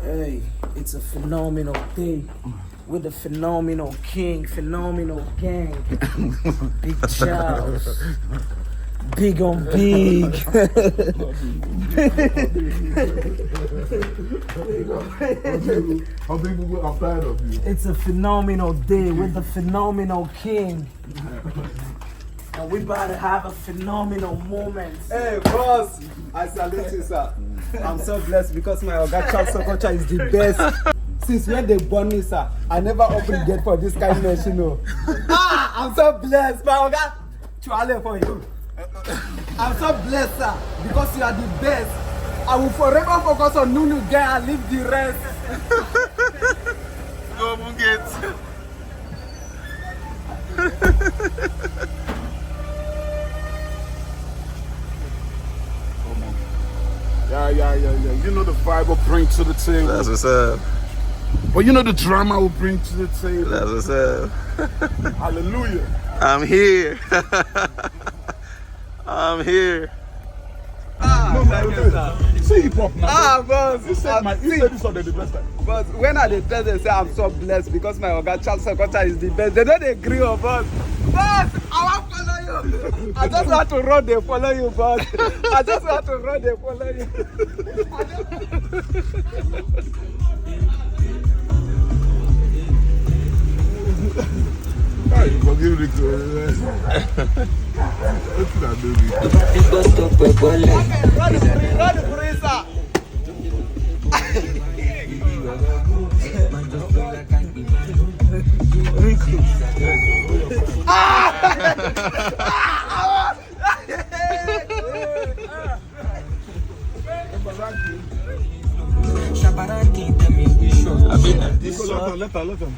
Hey, it's a phenomenal day with a phenomenal king, phenomenal gang. Big Charles. Big on big. How big people are tired of you? It's a phenomenal day with the phenomenal king. And we about to have a phenomenal moment. Hey, boss, I salute you, sir. I'm so blessed because my Oga Charles Sokocha is the best. Since when they born me, sir, I never opened gate for this kindness, you know. I'm so blessed, my Oga. Chuale for you. I'm so blessed, sir, because you are the best. I will forever focus on Nunu Gang and leave the rest. Go open gate. Yeah. You know the vibe will bring to the table. That's what's up. But you know the drama will bring to the table. That's what's up. Hallelujah. I'm here. I'm here. Thank you, sir. See hip hop now. Boss. You said this on the best time. But when I tell them, say I'm so blessed because my Oga Charles Sokocha is the best. They don't agree on boss. Boss, I want to follow you. I just want to run, they follow you, boss. I just want to run, they follow you. You forgive the what did I do? Run the freezer. I've been at this. Let her.